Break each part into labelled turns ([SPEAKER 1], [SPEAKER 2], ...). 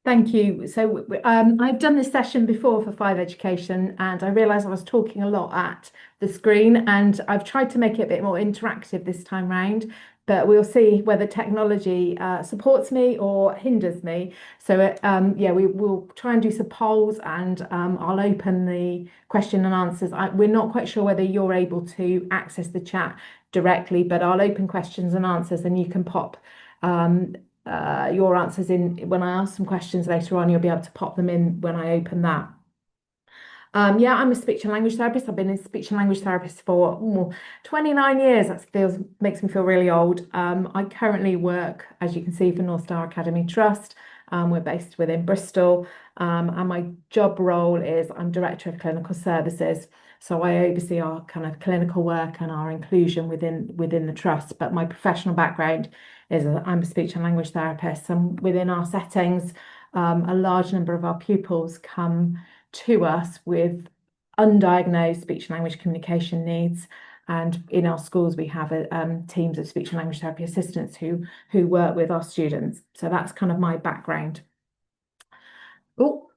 [SPEAKER 1] Thank you. So I've done this session before for Five Education, and I realised I was talking a lot at the screen, and I've tried to make it a bit more interactive this time round. But we'll see whether technology supports me or hinders me. So yeah, we will try and do some polls, and I'll open the question and answers. We're not quite sure whether you're able to access the chat directly, but I'll open questions and answers, and you can pop. Um, your answers in when I ask some questions later on. You'll be able to pop them in when I open that. Yeah, I'm a speech and language therapist. I've been a speech and language therapist for 29 years. That feels makes me feel really old. I currently work, as you can see, for North Star Academy Trust. We're based within Bristol, and my job role is I'm Director of Clinical Services. So I oversee our kind of clinical work and our inclusion within the trust. But my professional background is I'm a speech and language therapist, and within our settings, a large number of our pupils come to us with undiagnosed speech and language communication needs. And in our schools, we have teams of speech and language therapy assistants who work with our students. So that's kind of my background. Oh,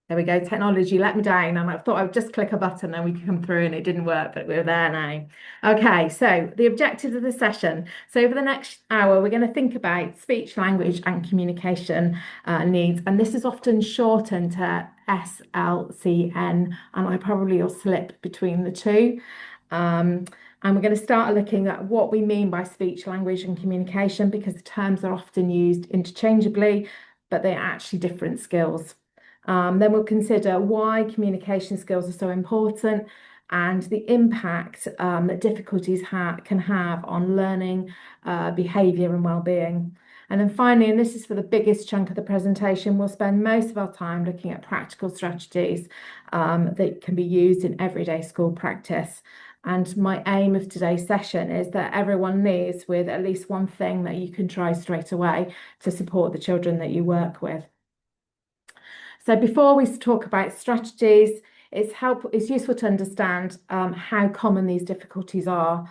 [SPEAKER 1] there we go. Technology let me down, and I thought I would just click a button and we could come through, and it didn't work, but we're there now. Okay, so the objectives of the session. So over the next hour, we're going to think about speech, language, and communication needs, and this is often shortened to SLCN, and I probably will slip between the two. And we're going to start looking at what we mean by speech, language, and communication, because the terms are often used interchangeably, but they're actually different skills. Then we'll consider why communication skills are so important and the impact that difficulties can have on learning, behaviour and well-being. And then finally, and this is for the biggest chunk of the presentation, we'll spend most of our time looking at practical strategies that can be used in everyday school practice. And my aim of today's session is that everyone leaves with at least one thing that you can try straight away to support the children that you work with. So before we talk about strategies, it's useful to understand how common these difficulties are.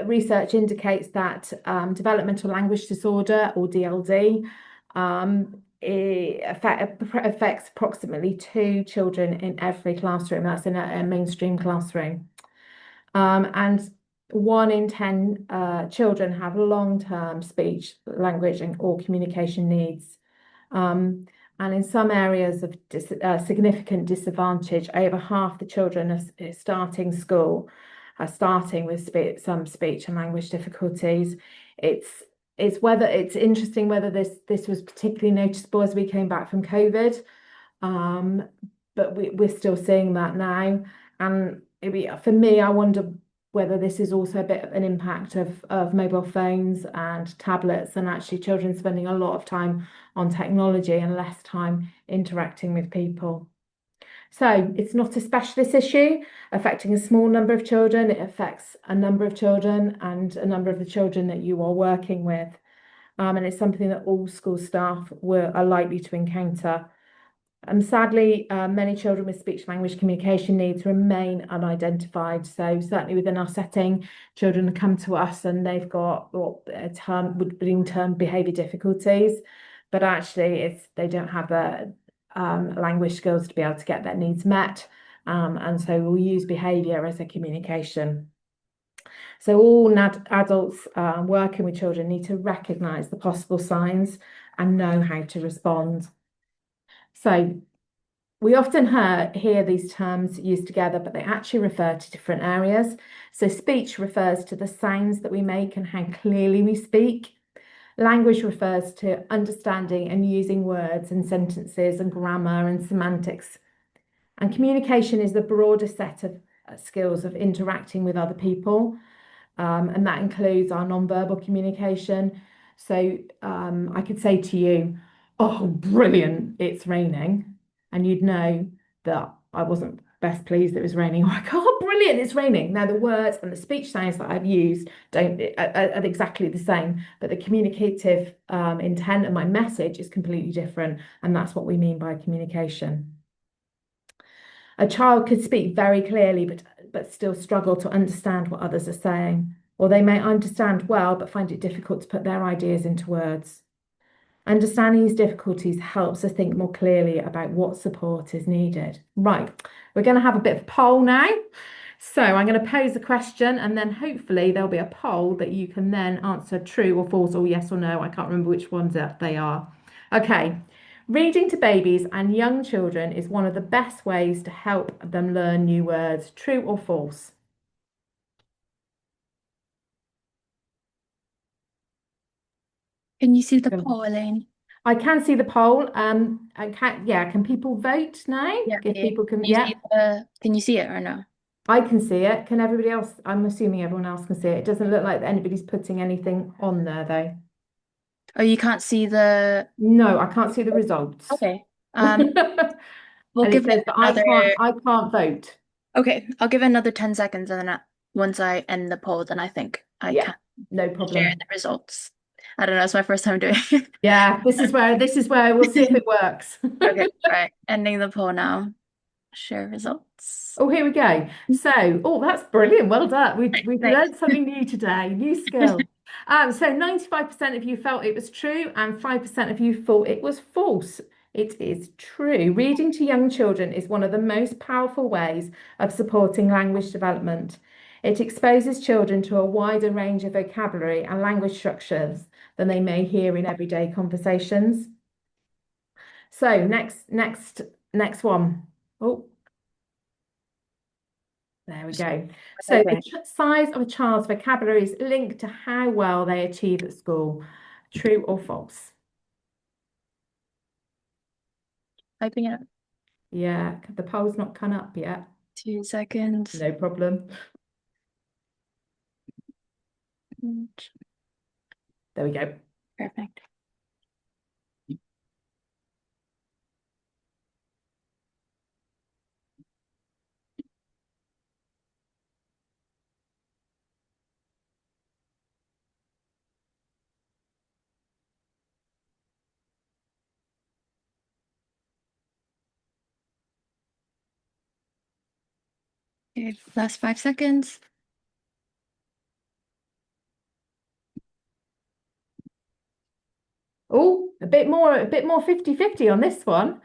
[SPEAKER 1] Research indicates that developmental language disorder, or DLD, affects approximately 2 children in every classroom. That's in a mainstream classroom. And 1 in 10 children have long-term speech, language, or communication needs. And in some areas of significant disadvantage, over half the children are starting school are starting with some speech and language difficulties. It's interesting whether this was particularly noticeable as we came back from COVID, but we're still seeing that now. And for me, I wonder whether this is also a bit of an impact of mobile phones and tablets, and actually children spending a lot of time on technology and less time interacting with people. So it's not a specialist issue affecting a small number of children. It affects a number of children and a number of the children that you are working with. And it's something that all school staff are likely to encounter. Sadly, many children with speech language communication needs remain unidentified. So certainly within our setting, children come to us and they've got what a term would be termed behaviour difficulties, but actually they don't have the language skills to be able to get their needs met. And so we'll use behaviour as a communication. So all adults working with children need to recognise the possible signs and know how to respond. So we often hear these terms used together, but they actually refer to different areas. So speech refers to the sounds that we make and how clearly we speak. Language refers to understanding and using words and sentences and grammar and semantics. And communication is the broader set of skills of interacting with other people. And that includes our non-verbal communication. So I could say to you, "Oh, brilliant, it's raining." And you'd know that I wasn't best pleased it was raining. I'm like, "Oh, brilliant, it's raining." Now, the words and the speech sounds that I've used are exactly the same, but the communicative intent of my message is completely different. And that's what we mean by communication. A child could speak very clearly, but still struggle to understand what others are saying. Or they may understand well, but find it difficult to put their ideas into words. Understanding these difficulties helps us think more clearly about what support is needed. Right, we're going to have a bit of a poll now. So I'm going to pose a question and then hopefully there'll be a poll that you can then answer true or false or yes or no. I can't remember which ones they are. Okay. Reading to babies and young children is one of the best ways to help them learn new words. True or false?
[SPEAKER 2] Can you see the poll, Elaine?
[SPEAKER 1] I can see the poll. Yeah, can people vote now?
[SPEAKER 2] Yeah.
[SPEAKER 1] If
[SPEAKER 2] Yeah.
[SPEAKER 1] people can, yeah,
[SPEAKER 2] Can you see it or no?
[SPEAKER 1] I can see it. Can everybody else? I'm assuming everyone else can see it. It doesn't look like anybody's putting anything on there though.
[SPEAKER 2] Oh, you can't see the.
[SPEAKER 1] No, I can't see the results.
[SPEAKER 2] Okay. We'll
[SPEAKER 1] And it
[SPEAKER 2] give it
[SPEAKER 1] says that
[SPEAKER 2] another.
[SPEAKER 1] I can't vote.
[SPEAKER 2] Okay, I'll give it another 10 seconds and then once I end the poll, then I think I
[SPEAKER 1] Yeah,
[SPEAKER 2] can
[SPEAKER 1] no
[SPEAKER 2] share
[SPEAKER 1] problem.
[SPEAKER 2] the results. I don't know, it's my first time doing it.
[SPEAKER 1] Yeah, this is where we'll see if it works.
[SPEAKER 2] Okay, right. Ending the poll now. Share results.
[SPEAKER 1] Oh, here we go. So, oh, that's brilliant. Well done. We've
[SPEAKER 2] Thanks.
[SPEAKER 1] learned something new today, new skill. So 95% of you felt it was true, and 5% of you thought it was false. It is true. Reading to young children is one of the most powerful ways of supporting language development. It exposes children to a wider range of vocabulary and language structures than they may hear in everyday conversations. So next one. Oh, there we go. So the
[SPEAKER 2] Typing.
[SPEAKER 1] size of a child's vocabulary is linked to how well they achieve at school. True or false?
[SPEAKER 2] Typing it up.
[SPEAKER 1] Yeah, the poll's not come up yet.
[SPEAKER 2] 2 seconds.
[SPEAKER 1] No problem. There we go.
[SPEAKER 2] Perfect. Okay, last 5 seconds.
[SPEAKER 1] Oh, a bit more 50-50 on this one.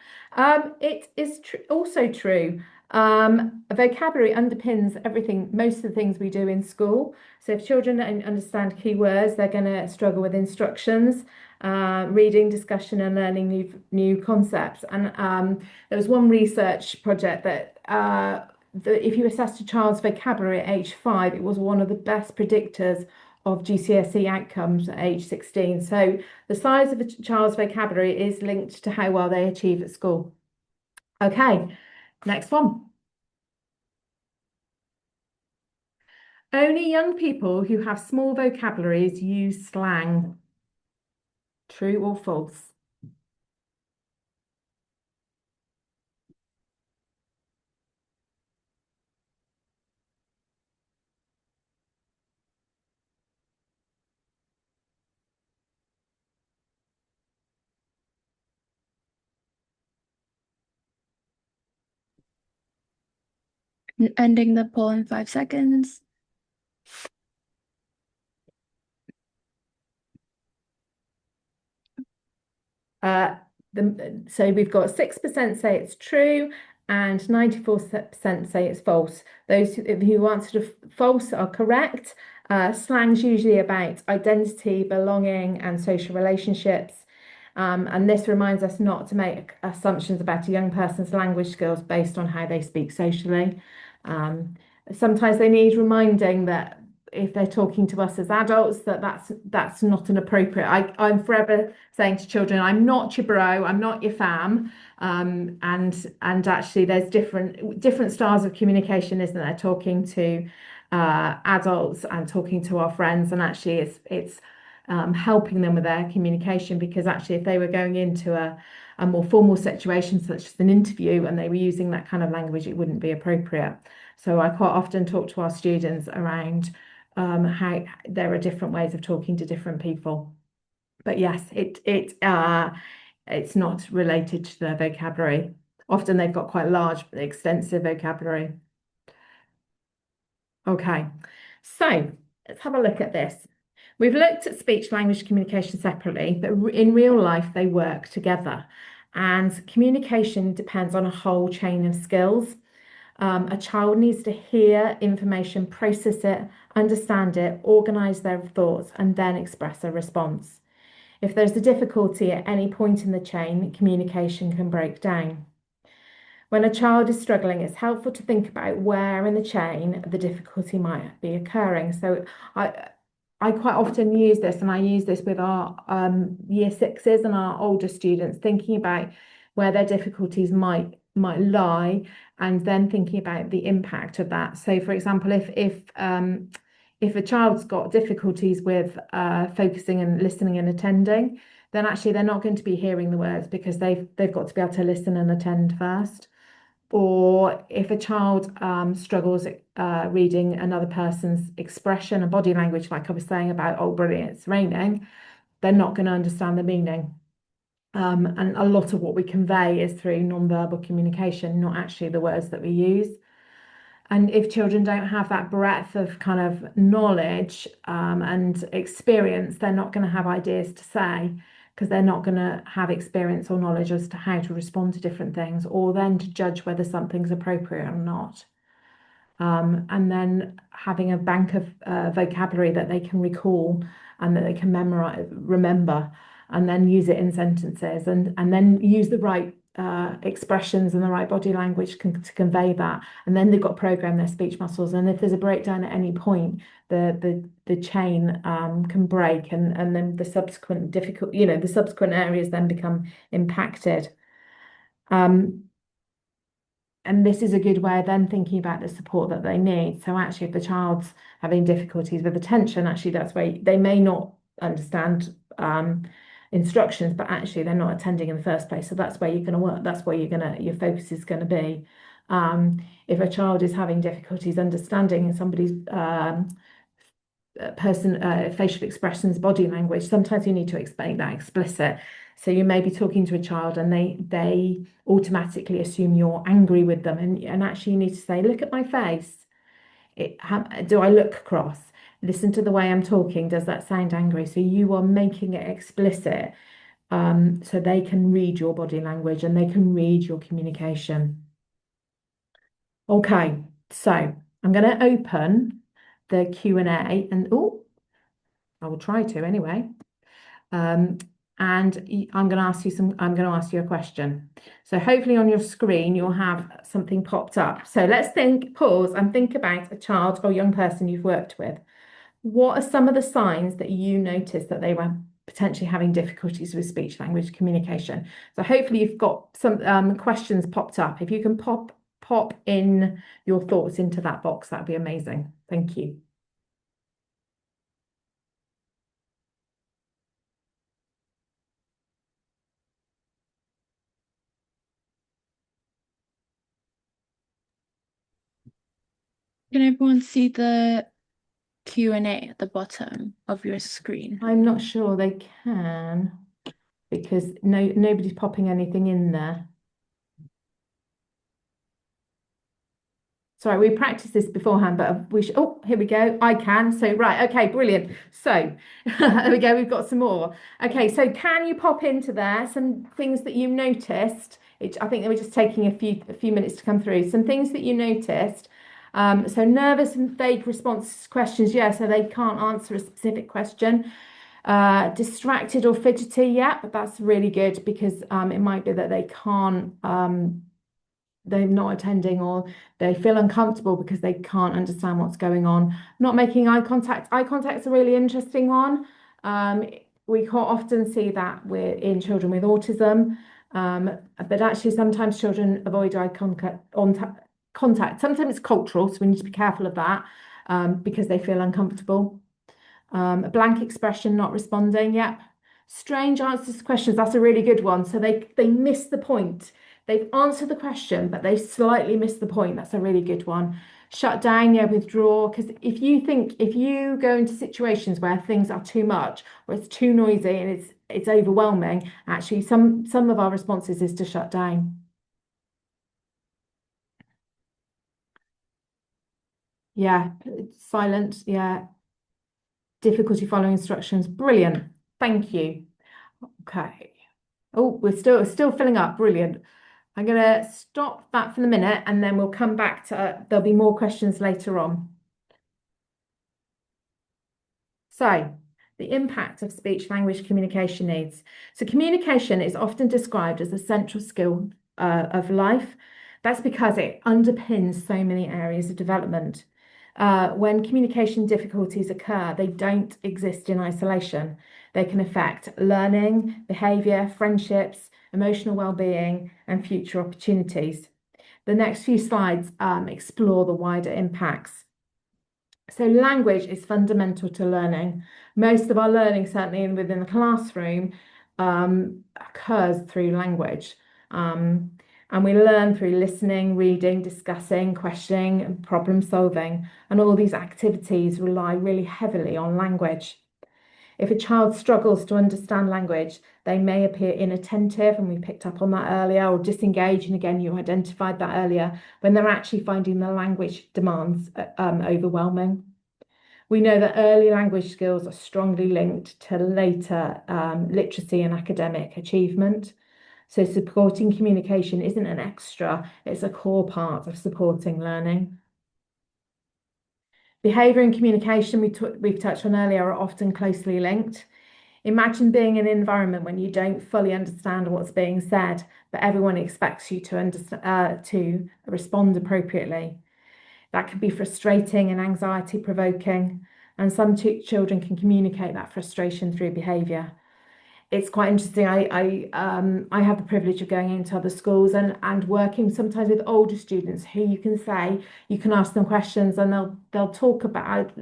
[SPEAKER 1] It is tr also true. Vocabulary underpins everything, most of the things we do in school. So if children don't understand key words, they're going to struggle with instructions, reading, discussion, and learning new concepts. And there was one research project that if you assessed a child's vocabulary at age 5, it was one of the best predictors of GCSE outcomes at age 16. So the size of a child's vocabulary is linked to how well they achieve at school. Okay, next one. Only young people who have small vocabularies use slang. True or false?
[SPEAKER 2] Ending the poll in 5 seconds.
[SPEAKER 1] Uh, so we've got 6% say it's true and 94% say it's false. Those who answered false are correct. Slang's usually about identity, belonging, and social relationships. And this reminds us not to make assumptions about a young person's language skills based on how they speak socially. Sometimes they need reminding that if they're talking to us as adults, that's not an appropriate. I'm forever saying to children, I'm not your bro, I'm not your fam. And actually there's different styles of communication, isn't there? Talking to adults and talking to our friends, and actually it's helping them with their communication, because actually if they were going into a more formal situation such as an interview and they were using that kind of language, it wouldn't be appropriate. So I quite often talk to our students around how there are different ways of talking to different people. But yes, it's not related to their vocabulary. Often they've got quite large, extensive vocabulary. Okay, so let's have a look at this. We've looked at speech language communication separately, but in real life, they work together. And communication depends on a whole chain of skills. A child needs to hear information, process it, understand it, organize their thoughts, and then express a response. If there's a difficulty at any point in the chain, communication can break down. When a child is struggling, it's helpful to think about where in the chain the difficulty might be occurring. So I I quite often use this, and I use this with our year sixes and our older students, thinking about where their difficulties might lie, and then thinking about the impact of that. So, for example, if a child's got difficulties with focusing and listening and attending, then actually they're not going to be hearing the words because they've got to be able to listen and attend first. Or if a child struggles reading another person's expression and body language, like I was saying about, oh, brilliant, it's raining, they're not going to understand the meaning. And a lot of what we convey is through non-verbal communication, not actually the words that we use. And if children don't have that breadth of kind of knowledge and experience, they're not going to have ideas to say because they're not going to have experience or knowledge as to how to respond to different things or then to judge whether something's appropriate or not. And then having a bank of vocabulary that they can recall and that they can remember, and then use it in sentences, and then use the right expressions and the right body language to convey that. And then they've got to program their speech muscles. And if there's a breakdown at any point, the chain can break, and then the subsequent the subsequent areas then become impacted. And this is a good way of then thinking about the support that they need. So actually, if the child's having difficulties with attention, actually that's where they may not understand instructions, but actually they're not attending in the first place. So that's where you're going to work. That's where your focus is going to be. If a child is having difficulties understanding somebody's facial expressions, body language, sometimes you need to explain that explicit. So you may be talking to a child and they automatically assume you're angry with them, and actually you need to say, look at my face. Do I look cross? Listen to the way I'm talking. Does that sound angry? So you are making it explicit, so they can read your body language and they can read your communication. Okay, so I'm going to open the Q&A, and oh, I will try to anyway. And I'm going to ask you a question. So hopefully on your screen you'll have something popped up. So let's pause and think about a child or young person you've worked with. What are some of the signs that you noticed that they were potentially having difficulties with speech language communication? So hopefully you've got some questions popped up. If you can pop in your thoughts into that box, that'd be amazing. Thank you.
[SPEAKER 2] Can everyone see the Q&A at the bottom of your screen?
[SPEAKER 1] I'm not sure they can because nobody's popping anything in there. Sorry, we practiced this beforehand, but we should. Oh, here we go. I can. So, right. Okay, brilliant. So, there we go. We've got some more. Okay, so can you pop into there some things that you noticed? I think they were just taking a few minutes to come through. Some things that you noticed. So nervous and vague responses to questions. Yeah, so they can't answer a specific question. Distracted or fidgety. Yeah, but that's really good because it might be that they can't. They're not attending or they feel uncomfortable because they can't understand what's going on. Not making eye contact. Eye contact's a really interesting one. We quite often see that in children with autism, but actually sometimes children avoid eye contact. Sometimes it's cultural, so we need to be careful of that because they feel uncomfortable. A blank expression, not responding. Yep. Strange answers to questions. That's a really good one. So they miss the point. They've answered the question, but they slightly missed the point. That's a really good one. Shut down, yeah, withdraw. Because if you go into situations where things are too much or it's too noisy and it's overwhelming, actually some of our responses is to shut down. Yeah, silent, yeah. Difficulty following instructions. Brilliant. Thank you. Okay. Oh, we're still filling up. Brilliant. I'm going to stop that for the minute and then we'll come back to, there'll be more questions later on. So, the impact of speech language communication needs. So, communication is often described as a central skill of life. That's because it underpins so many areas of development. When communication difficulties occur, they don't exist in isolation. They can affect learning, behaviour, friendships, emotional well-being, and future opportunities. The next few slides explore the wider impacts. So language is fundamental to learning. Most of our learning, certainly within the classroom, occurs through language. And we learn through listening, reading, discussing, questioning, and problem solving. And all these activities rely really heavily on language. If a child struggles to understand language, they may appear inattentive, and we picked up on that earlier, or disengaged, and again, you identified that earlier, when they're actually finding the language demands overwhelming. We know that early language skills are strongly linked to later literacy and academic achievement. So supporting communication isn't an extra, it's a core part of supporting learning. Behaviour and communication, we've touched on earlier, are often closely linked. Imagine being in an environment when you don't fully understand what's being said, but everyone expects you to respond appropriately. That can be frustrating and anxiety provoking, and some children can communicate that frustration through behaviour. It's quite interesting. I have the privilege of going into other schools and working sometimes with older students who you can ask them questions and they'll talk about.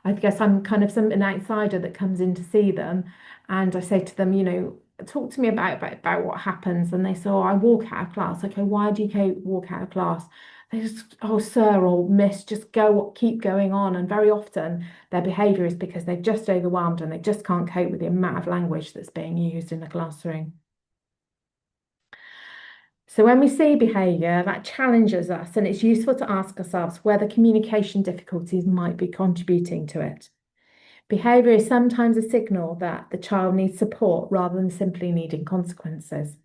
[SPEAKER 1] I guess I'm kind of an outsider that comes in to see them, and I say to them, talk to me about what happens, and they say, oh, I walk out of class. Okay, why do you walk out of class? They just, oh, sir or miss, just keep going on. And very often their behaviour is because they're just overwhelmed and they just can't cope with the amount of language that's being used in the classroom. So when we see behaviour, that challenges us, and it's useful to ask ourselves whether communication difficulties might be contributing to it. Behaviour is sometimes a signal that the child needs support rather than simply needing consequences.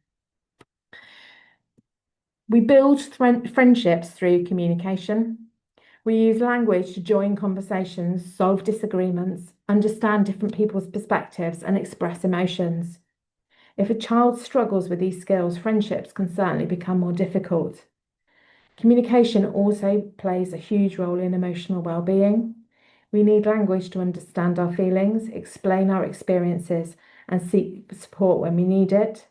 [SPEAKER 1] We build friendships through communication. We use language to join conversations, solve disagreements, understand different people's perspectives, and express emotions. If a child struggles with these skills, friendships can certainly become more difficult. Communication also plays a huge role in emotional well-being. We need language to understand our feelings, explain our experiences, and seek support when we need it.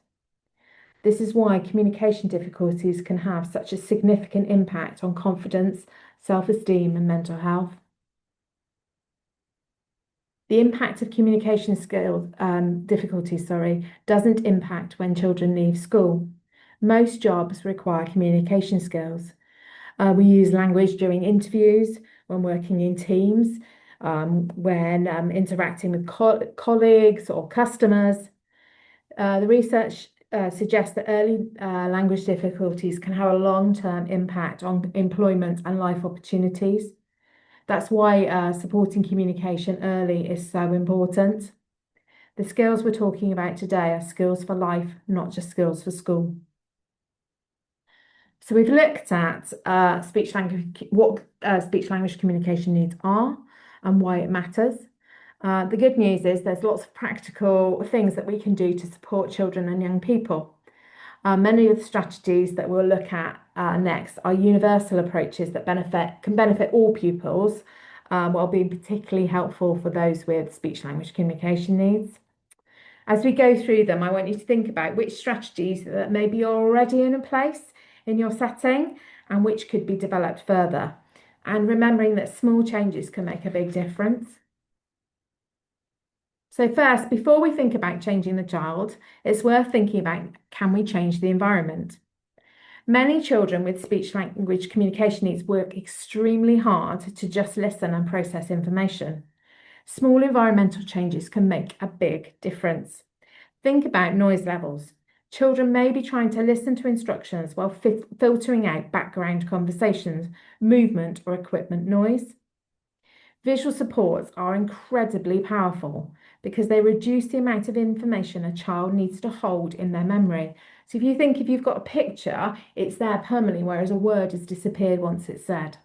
[SPEAKER 1] This is why communication difficulties can have such a significant impact on confidence, self-esteem, and mental health. The impact of communication difficulties, doesn't impact when children leave school. Most jobs require communication skills. We use language during interviews, when working in teams, when interacting with colleagues or customers. The research suggests that early language difficulties can have a long-term impact on employment and life opportunities. That's why supporting communication early is so important. The skills we're talking about today are skills for life, not just skills for school. So we've looked at what speech language communication needs are and why it matters. The good news is there's lots of practical things that we can do to support children and young people. Many of the strategies that we'll look at next are universal approaches that can benefit all pupils, while being particularly helpful for those with speech language communication needs. As we go through them, I want you to think about which strategies that maybe are already in place in your setting and which could be developed further. And remembering that small changes can make a big difference. So first, before we think about changing the child, it's worth thinking about, can we change the environment? Many children with speech language communication needs work extremely hard to just listen and process information. Small environmental changes can make a big difference. Think about noise levels. Children may be trying to listen to instructions while filtering out background conversations, movement, or equipment noise. Visual supports are incredibly powerful because they reduce the amount of information a child needs to hold in their memory. So if you've got a picture, it's there permanently, whereas a word has disappeared once it's said.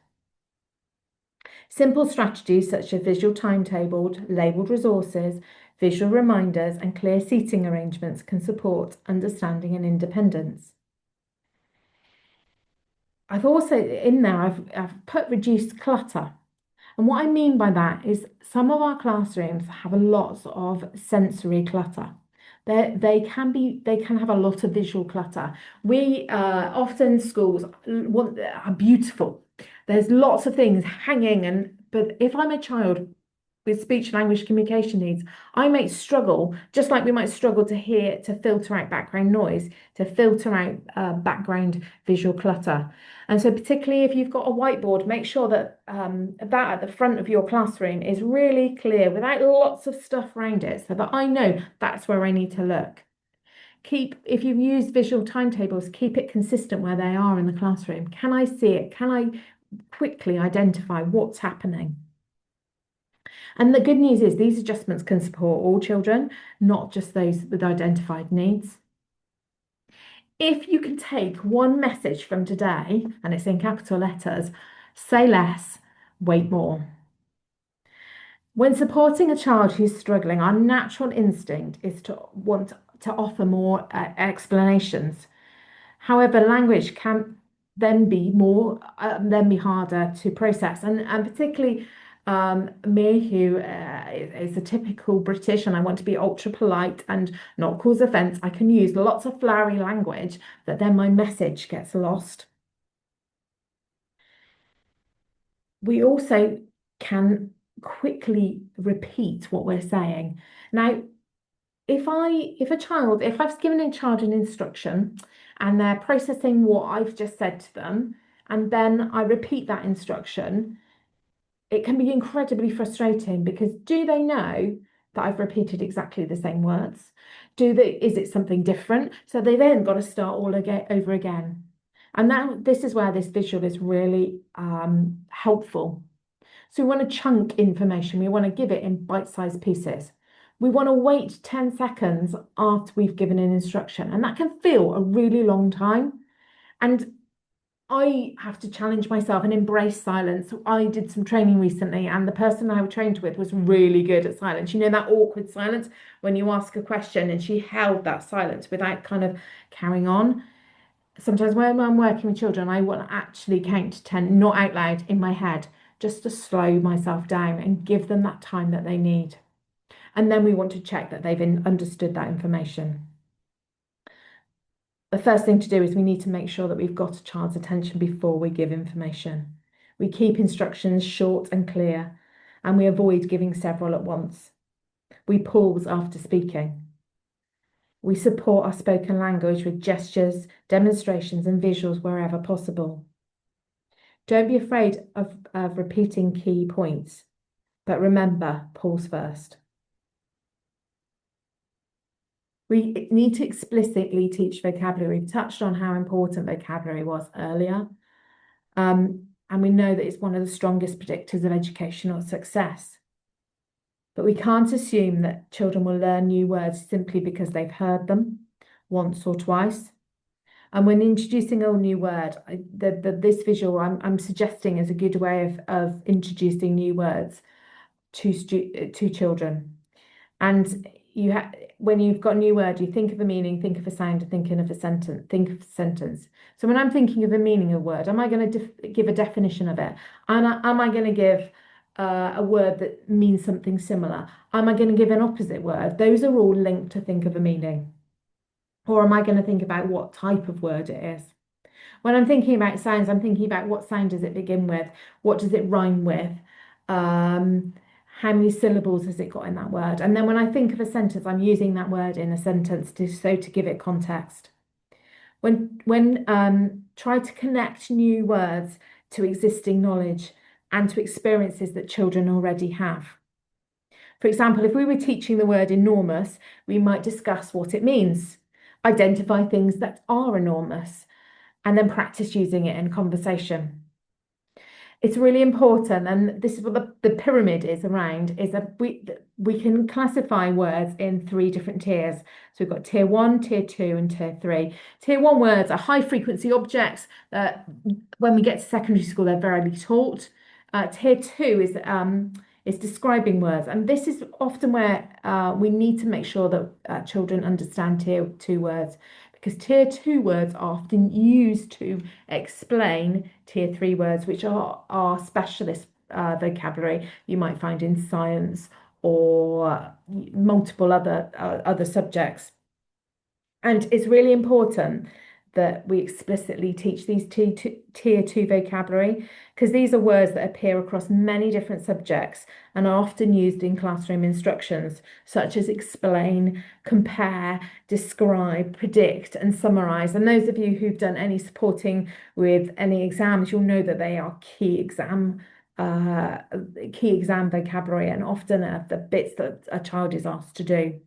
[SPEAKER 1] Simple strategies such as visual timetabled, labelled resources, visual reminders, and clear seating arrangements can support understanding and independence. I've also in there, I've put reduced clutter. And what I mean by that is some of our classrooms have a lot of sensory clutter. They can have a lot of visual clutter. We often schools are beautiful. There's lots of things hanging, but if I'm a child with speech and language communication needs, I might struggle, just like we might struggle to filter out background noise, to filter out background visual clutter. And so particularly if you've got a whiteboard, make sure that that at the front of your classroom is really clear without lots of stuff around it so that I know that's where I need to look. If you've used visual timetables, keep it consistent where they are in the classroom. Can I see it? Can I quickly identify what's happening? And the good news is these adjustments can support all children, not just those with identified needs. If you can take one message from today, and it's in capital letters, say less, wait more. When supporting a child who's struggling, our natural instinct is to want to offer more explanations. However, language can then be harder to process, and particularly me, who is a typical British, and I want to be ultra polite and not cause offence. I can use lots of flowery language that then my message gets lost. We also can quickly repeat what we're saying. Now, if I've given a child an instruction and they're processing what I've just said to them, and then I repeat that instruction, it can be incredibly frustrating because do they know that I've repeated exactly the same words? Is it something different? So they then got to start all again over again. And now this is where this visual is really helpful. So we want to chunk information. We want to give it in bite-sized pieces. We want to wait 10 seconds after we've given an instruction, and that can feel a really long time. And I have to challenge myself and embrace silence. I did some training recently, and the person I trained with was really good at silence. You know, that awkward silence when you ask a question, and she held that silence without kind of carrying on. Sometimes when I'm working with children, I will actually count to 10, not out loud in my head, just to slow myself down and give them that time that they need. And then we want to check that they've understood that information. The first thing to do is we need to make sure that we've got a child's attention before we give information. We keep instructions short and clear, and we avoid giving several at once. We pause after speaking. We support our spoken language with gestures, demonstrations, and visuals wherever possible. Don't be afraid of repeating key points, but remember, pause first. We need to explicitly teach vocabulary. We've touched on how important vocabulary was earlier. And we know that it's one of the strongest predictors of educational success. But we can't assume that children will learn new words simply because they've heard them once or twice. And when introducing a new word, this visual I'm suggesting is a good way of introducing new words to children. And when you've got a new word, you think of a meaning, think of a sound, thinking of a sentence, think of a sentence. So when I'm thinking of a meaning of a word, am I going to give a definition of it? And am I going to give a word that means something similar? Am I going to give an opposite word? Those are all linked to think of a meaning. Or am I going to think about what type of word it is? When I'm thinking about sounds, I'm thinking about what sound does it begin with? What does it rhyme with? How many syllables has it got in that word? And then when I think of a sentence, I'm using that word in a sentence to give it context. Try to connect new words to existing knowledge and to experiences that children already have. For example, if we were teaching the word enormous, we might discuss what it means, identify things that are enormous, and then practice using it in conversation. It's really important, and this is what the pyramid is around, is that we can classify words in three different tiers. So we've got tier one, tier two, and tier three. Tier one words are high frequency objects that when we get to secondary school, they're rarely taught. Tier two is describing words, and this is often where we need to make sure that children understand tier two words, because tier two words are often used to explain tier three words, which are specialist vocabulary you might find in science or multiple other subjects. And it's really important that we explicitly teach these tier two vocabulary, because these are words that appear across many different subjects and are often used in classroom instructions, such as explain, compare, describe, predict, and summarize. And those of you who've done any supporting with any exams, you'll know that they are uh, key exam vocabulary, and often the bits that a child is asked to do.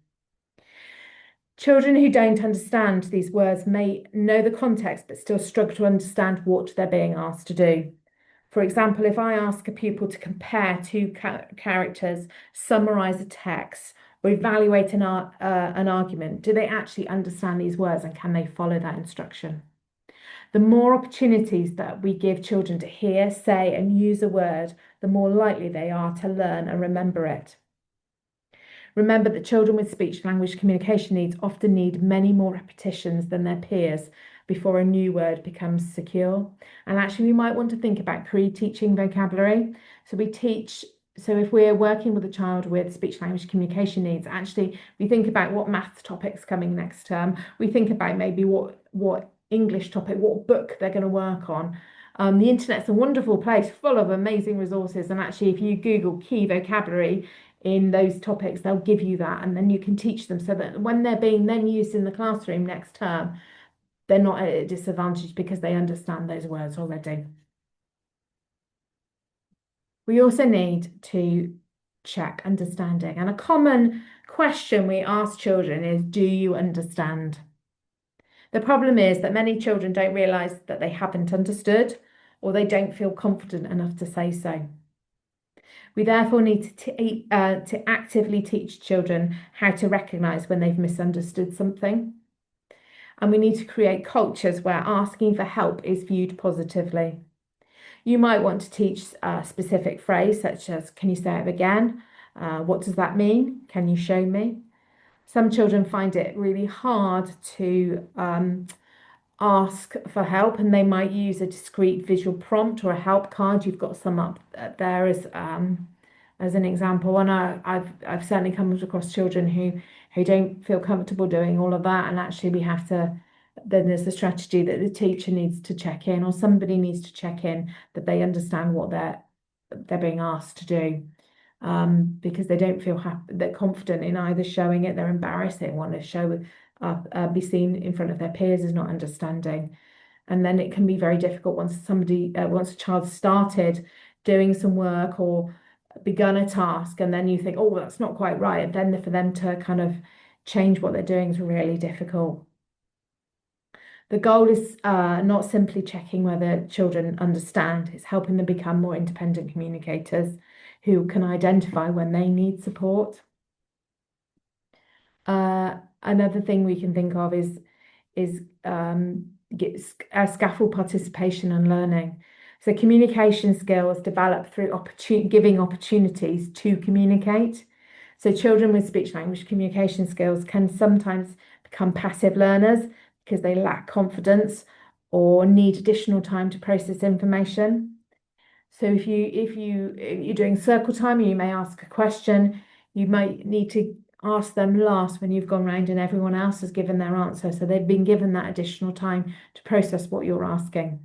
[SPEAKER 1] Children who don't understand these words may know the context but still struggle to understand what they're being asked to do. For example, if I ask a pupil to compare two characters, summarize a text, or evaluate an argument, do they actually understand these words and can they follow that instruction? The more opportunities that we give children to hear, say, and use a word, the more likely they are to learn and remember it. Remember that children with speech language communication needs often need many more repetitions than their peers before a new word becomes secure. And actually, we might want to think about pre-teaching vocabulary. So if we're working with a child with speech language communication needs, actually, we think about what maths topic's coming next term. We think about maybe what English topic, what book they're going to work on. The internet's a wonderful place full of amazing resources. And actually, if you Google key vocabulary in those topics, they'll give you that, and then you can teach them so that when they're being then used in the classroom next term, they're not at a disadvantage because they understand those words already. We also need to check understanding, and a common question we ask children is, do you understand? The problem is that many children don't realise that they haven't understood, or they don't feel confident enough to say so. We therefore need to actively teach children how to recognise when they've misunderstood something. And we need to create cultures where asking for help is viewed positively. You might want to teach a specific phrase, such as, can you say it again? What does that mean? Can you show me? Some children find it really hard to ask for help, and they might use a discrete visual prompt or a help card. You've got some up there as an example, and I've certainly come across children who don't feel comfortable doing all of that, and actually we have to. Then there's the strategy that the teacher needs to check in, or somebody needs to check in that they understand what they're being asked to do. Because they don't feel they're confident in either showing it, they're embarrassed, they want to be seen in front of their peers as not understanding. And then it can be very difficult once a child started doing some work or begun a task, and then you think, oh, that's not quite right. And then for them to kind of change what they're doing is really difficult. The goal is not simply checking whether children understand, it's helping them become more independent communicators who can identify when they need support. Another thing we can think of is scaffold participation and learning. So communication skills develop through giving opportunities to communicate. So children with speech language communication skills can sometimes become passive learners because they lack confidence or need additional time to process information. So if you're doing circle time, you may ask a question. You might need to ask them last when you've gone round and everyone else has given their answer. So they've been given that additional time to process what you're asking.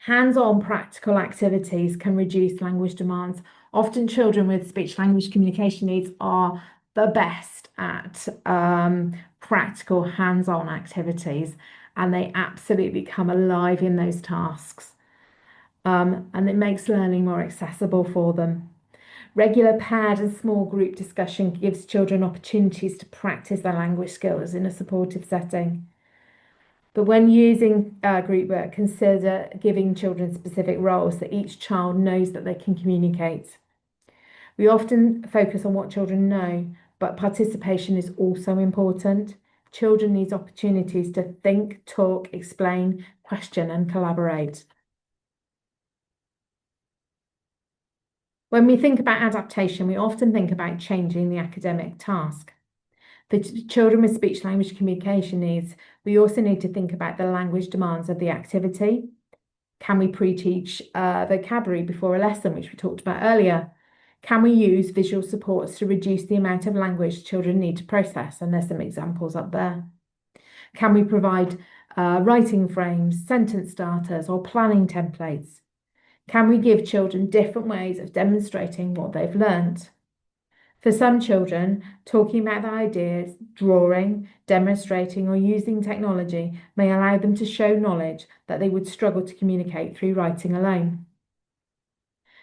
[SPEAKER 1] Hands-on practical activities can reduce language demands. Often children with speech language communication needs are the best at practical hands-on activities, and they absolutely come alive in those tasks. And it makes learning more accessible for them. Regular paired and small group discussion gives children opportunities to practice their language skills in a supportive setting. But when using group work, consider giving children specific roles that each child knows that they can communicate. We often focus on what children know, but participation is also important. Children need opportunities to think, talk, explain, question, and collaborate. When we think about adaptation, we often think about changing the academic task. For children with speech language communication needs, we also need to think about the language demands of the activity. Can we pre-teach vocabulary before a lesson, which we talked about earlier? Can we use visual supports to reduce the amount of language children need to process? And there's some examples up there. Can we provide writing frames, sentence starters, or planning templates? Can we give children different ways of demonstrating what they've learned? For some children, talking about their ideas, drawing, demonstrating, or using technology may allow them to show knowledge that they would struggle to communicate through writing alone.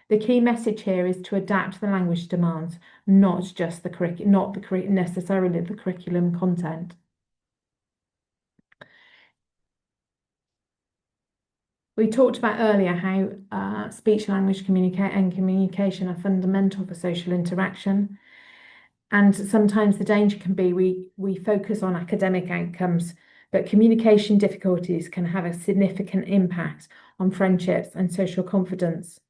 [SPEAKER 1] The key message here is to adapt the language demands, not just necessarily the curriculum content. We talked about earlier how speech language communication are fundamental for social interaction. And sometimes the danger can be we focus on academic outcomes, but communication difficulties can have a significant impact on friendships and social confidence.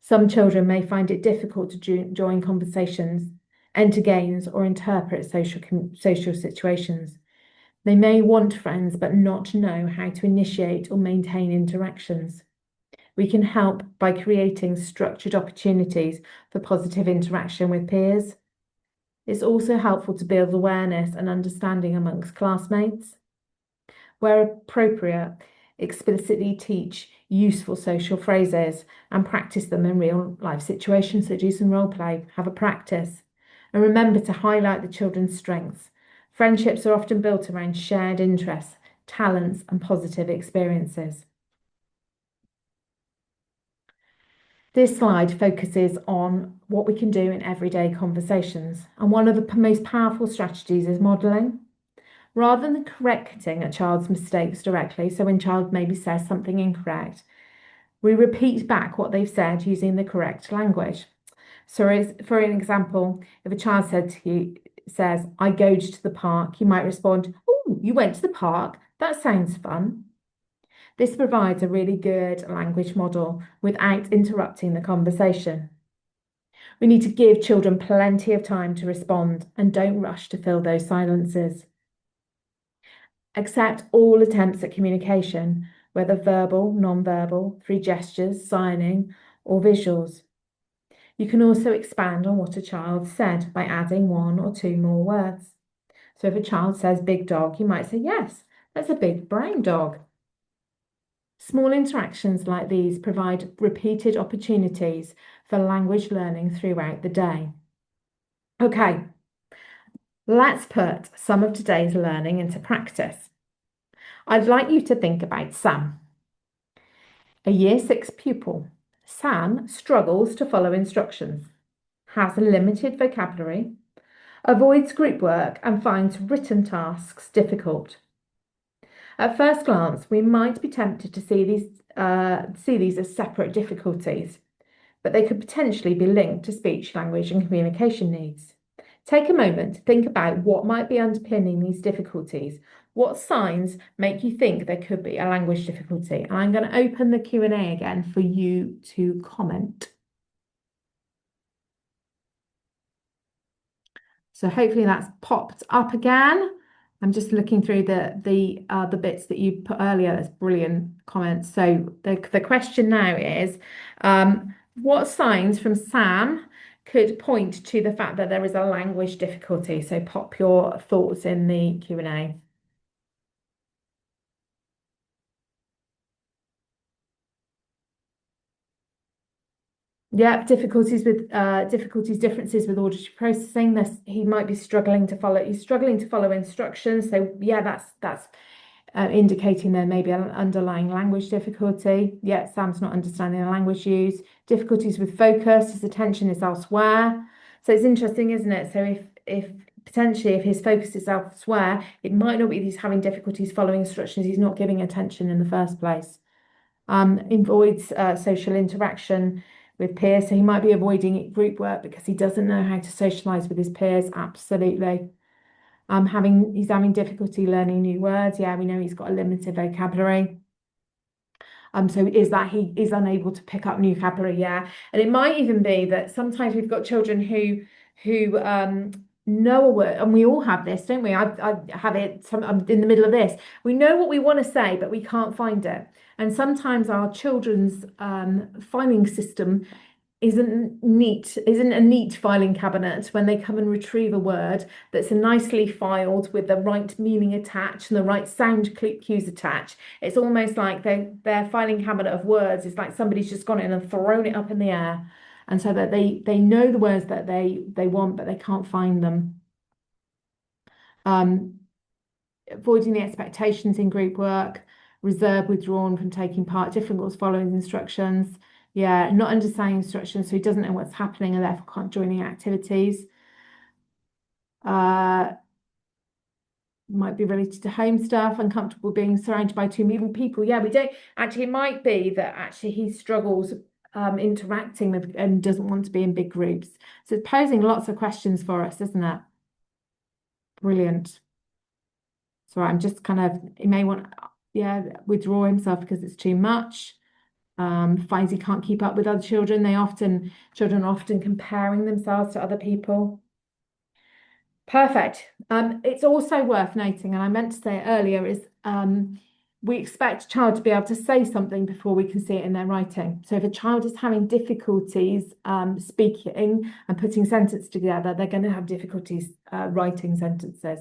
[SPEAKER 1] Some children may find it difficult to join conversations, enter games, or interpret social situations. They may want friends, but not know how to initiate or maintain interactions. We can help by creating structured opportunities for positive interaction with peers. It's also helpful to build awareness and understanding amongst classmates. Where appropriate, explicitly teach useful social phrases and practice them in real life situations. So do some role play, have a practice, and remember to highlight the children's strengths. Friendships are often built around shared interests, talents, and positive experiences. This slide focuses on what we can do in everyday conversations, and one of the most powerful strategies is modelling. Rather than correcting a child's mistakes directly, so when child maybe says something incorrect, we repeat back what they've said using the correct language. So for an example, if a child says, I go to the park, you might respond, oh, you went to the park? That sounds fun. This provides a really good language model without interrupting the conversation. We need to give children plenty of time to respond and don't rush to fill those silences. Accept all attempts at communication, whether verbal, non-verbal, through gestures, signing, or visuals. You can also expand on what a child said by adding one or two more words. So if a child says big dog, you might say, yes, that's a big brown dog. Small interactions like these provide repeated opportunities for language learning throughout the day. Okay, let's put some of today's learning into practice. I'd like you to think about Sam, a Year 6 pupil. Sam struggles to follow instructions, has a limited vocabulary, avoids group work and finds written tasks difficult. At first glance, we might be tempted to see these as separate difficulties, but they could potentially be linked to speech, language, and communication needs. Take a moment to think about what might be underpinning these difficulties. What signs make you think there could be a language difficulty? And I'm going to open the Q&A again for you to comment. So hopefully that's popped up again. I'm just looking through the bits that you put earlier. That's brilliant comments. So the question now is, what signs from Sam could point to the fact that there is a language difficulty? So pop your thoughts in the Q&A. Yeah, differences with auditory processing. He might be struggling to follow. He's struggling to follow instructions. So yeah, that's indicating there may be an underlying language difficulty. Yeah, Sam's not understanding the language used. Difficulties with focus. His attention is elsewhere. So it's interesting, isn't it? So if potentially if his focus is elsewhere, it might not be that he's having difficulties following instructions, he's not giving attention in the first place. Avoids social interaction with peers, so he might be avoiding group work because he doesn't know how to socialize with his peers. Absolutely. He's having difficulty learning new words. Yeah, we know he's got a limited vocabulary. So is that he is unable to pick up new vocabulary? Yeah, and it might even be that sometimes we've got children who know a word, and we all have this, don't we? I have it. I'm in the middle of this. We know what we want to say, but we can't find it. And sometimes our children's filing system isn't a neat filing cabinet when they come and retrieve a word that's nicely filed with the right meaning attached and the right sound cues attached. It's almost like their filing cabinet of words is like somebody's just gone in and thrown it up in the air, and so that they know the words that they want, but they can't find them. Avoiding the expectations in group work, reserved, withdrawn from taking part, difficult following instructions. Yeah, not understanding instructions, so he doesn't know what's happening and therefore can't join in activities. Might be related to home stuff, uncomfortable being surrounded by too many people. Yeah, we don't actually, it might be that actually he struggles interacting with and doesn't want to be in big groups. So it's posing lots of questions for us, isn't it? Brilliant. So I'm just kind of, he may want, yeah, withdraw himself because it's too much. Finds he can't keep up with other children. Children are often comparing themselves to other people. Perfect. It's also worth noting, and I meant to say it earlier, is we expect a child to be able to say something before we can see it in their writing. So if a child is having difficulties speaking and putting sentences together, they're going to have difficulties writing sentences.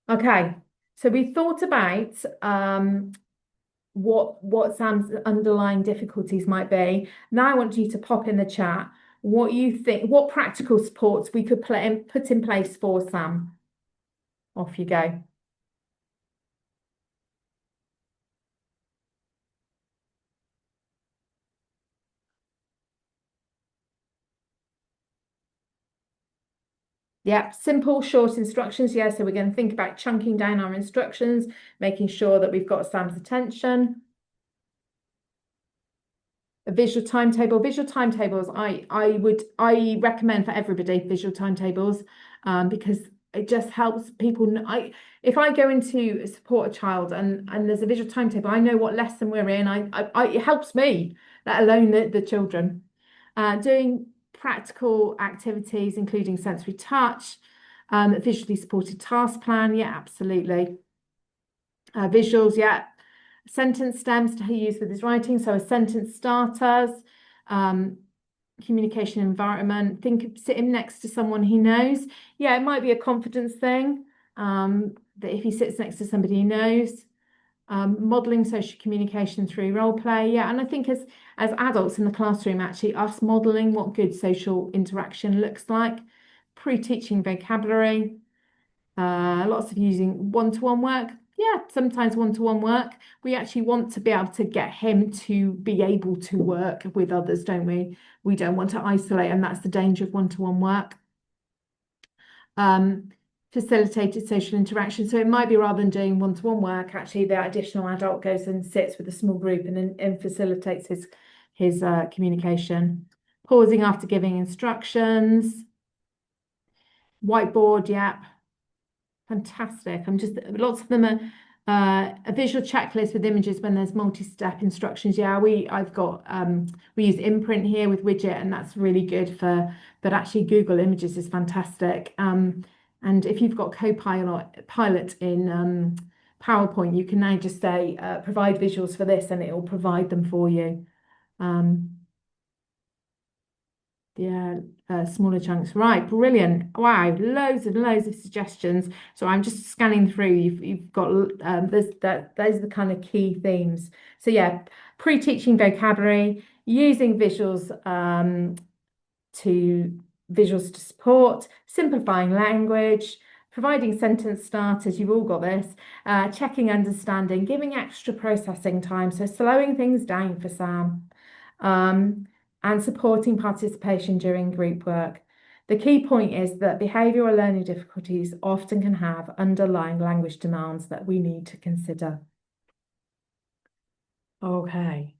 [SPEAKER 1] Okay, so we thought about what Sam's underlying difficulties might be. Now I want you to pop in the chat what you think, what practical supports we could put in place for Sam. Off you go. Yeah, simple, short instructions. Yeah, so we're going to think about chunking down our instructions, making sure that we've got Sam's attention. A visual timetable. Visual timetables, I recommend for everybody visual timetables because it just helps people. If I go into support a child and there's a visual timetable, I know what lesson we're in. It helps me, let alone the children. Doing practical activities, including sensory touch, visually supported task plan. Yeah, absolutely. Visuals, yeah. Sentence stems to use with his writing. So a sentence starters, communication environment. Think of sitting next to someone he knows. Yeah, it might be a confidence thing. That if he sits next to somebody he knows. Modeling social communication through role play. Yeah, and I think as adults in the classroom, actually, us modeling what good social interaction looks like, pre-teaching vocabulary, lots of using one-to-one work. Yeah, sometimes one-to-one work. We actually want to be able to get him to be able to work with others, don't we? We don't want to isolate, and that's the danger of one-to-one work. Facilitated social interaction. So it might be rather than doing one-to-one work, actually the additional adult goes and sits with a small group and facilitates his communication. Pausing after giving instructions. Whiteboard, yep. Fantastic. Lots of them are a visual checklist with images when there's multi-step instructions. Yeah, we use Imprint here with widget, and that's really good but actually Google Images is fantastic. And if you've got Copilot in PowerPoint, you can now just say provide visuals for this, and it will provide them for you. Yeah, smaller chunks. Right, brilliant. Wow, loads and loads of suggestions. So I'm just scanning through. You've got those are the kind of key themes. So yeah, pre-teaching vocabulary, using visuals to support, simplifying language, providing sentence starters. You've all got this. Checking understanding, giving extra processing time. So slowing things down for Sam. And supporting participation during group work. The key point is that behavioural learning difficulties often can have underlying language demands that we need to consider. Okay.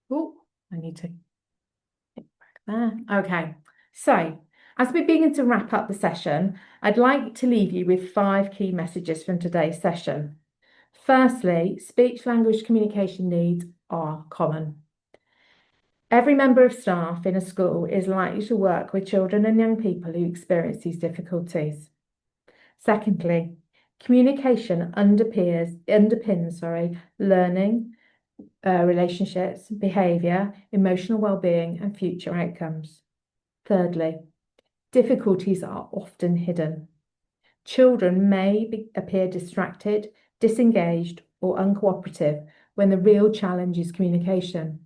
[SPEAKER 1] Oh, I need to hit back there. Okay. So, as we begin to wrap up the session, I'd like to leave you with 5 key messages from today's session. Firstly, speech-language communication needs are common. Every member of staff in a school is likely to work with children and young people who experience these difficulties. Secondly, communication underpins learning, relationships, behaviour, emotional well-being, and future outcomes. Thirdly, difficulties are often hidden. Children may appear distracted, disengaged, or uncooperative when the real challenge is communication.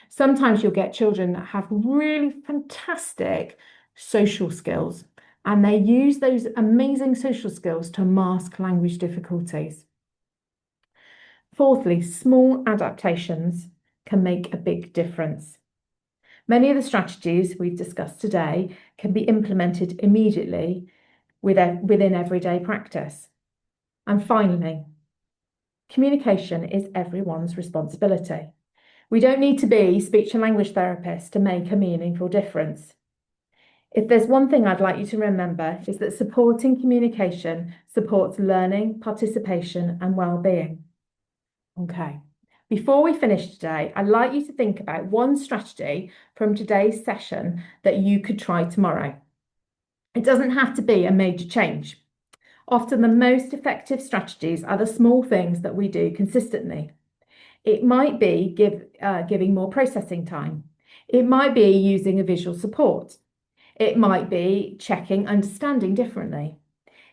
[SPEAKER 1] Sometimes you'll get children that have really fantastic social skills, and they use those amazing social skills to mask language difficulties. Fourthly, small adaptations can make a big difference. Many of the strategies we've discussed today can be implemented immediately within everyday practice. And finally, communication is everyone's responsibility. We don't need to be speech and language therapists to make a meaningful difference. If there's one thing I'd like you to remember, is that supporting communication supports learning, participation, and well-being. Okay. Before we finish today, I'd like you to think about one strategy from today's session that you could try tomorrow. It doesn't have to be a major change. Often the most effective strategies are the small things that we do consistently. It might be giving more processing time. It might be using a visual support. It might be checking understanding differently.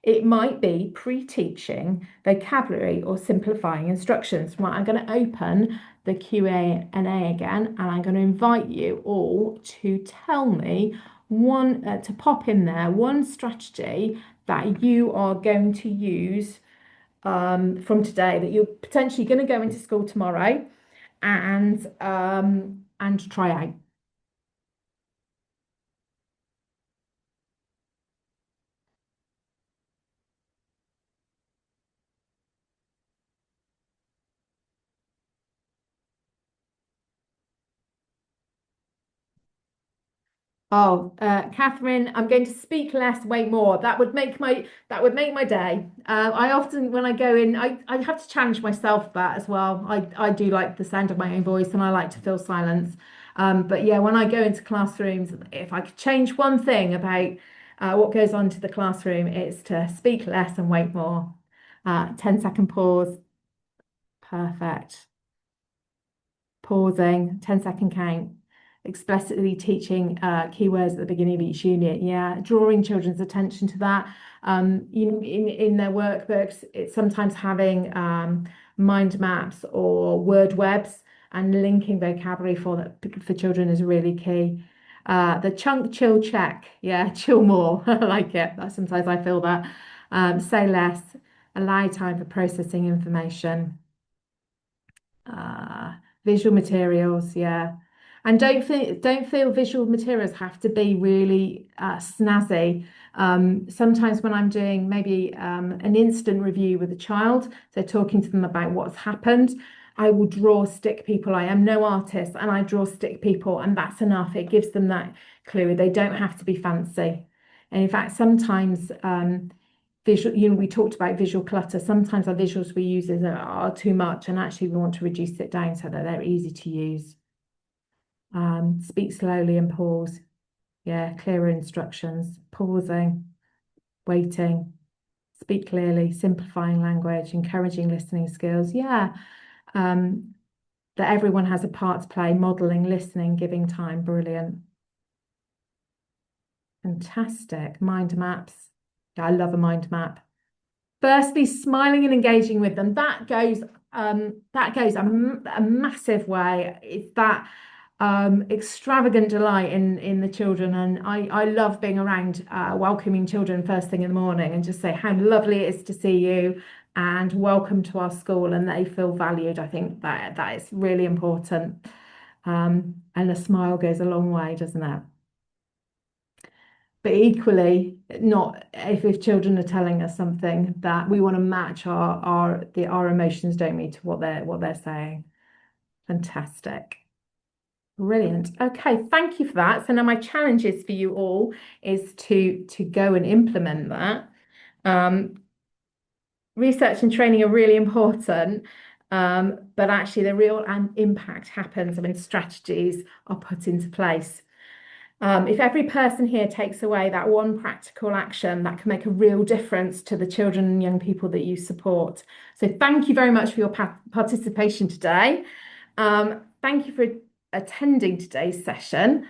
[SPEAKER 1] It might be pre-teaching vocabulary or simplifying instructions. Right, I'm going to open the Q&A again, and I'm going to invite you all to tell me to pop in there one strategy that you are going to use from today, that you're potentially going to go into school tomorrow and try out. Oh, Catherine, I'm going to speak less, wait more. That would make my day. I often, when I go in, I have to challenge myself that as well. I do like the sound of my own voice, and I like to fill silence. But yeah, when I go into classrooms, if I could change one thing about what goes on to the classroom, it's to speak less and wait more. 10-second pause. Perfect. Pausing, 10-second count, explicitly teaching keywords at the beginning of each unit. Yeah, drawing children's attention to that. In their workbooks, it's sometimes having mind maps or word webs, and linking vocabulary for children is really key. The chunk chill check, yeah, chill more. I like it. Sometimes I feel that. Say less, allow time for processing information. Visual materials, yeah. And don't feel visual materials have to be really snazzy. Sometimes when I'm doing maybe an instant review with a child, so talking to them about what's happened, I will draw stick people. I am no artist, and I draw stick people, and that's enough. It gives them that clue. They don't have to be fancy. And in fact, sometimes visual, we talked about visual clutter. Sometimes our visuals we use are too much, and actually we want to reduce it down so that they're easy to use. Speak slowly and pause. Yeah, clearer instructions, pausing, waiting, speak clearly, simplifying language, encouraging listening skills. Yeah, that everyone has a part to play, modeling, listening, giving time. Brilliant. Fantastic. Mind maps. Yeah, I love a mind map. Firstly, smiling and engaging with them. That goes a massive way. It's that extravagant delight in the children, and I love being around welcoming children first thing in the morning and just say how lovely it is to see you and welcome to our school, and they feel valued. I think that is really important, and a smile goes a long way, doesn't it? but equally, not if children are telling us something that we want to match our emotions, don't we, to what they're saying. Fantastic. Brilliant. Okay, thank you for that. So now my challenges for you all is to go and implement that. Um, Research and training are really important, but actually the real impact happens when strategies are put into place. If every person here takes away that one practical action, that can make a real difference to the children and young people that you support. So thank you very much for your participation today. Thank you for attending today's session.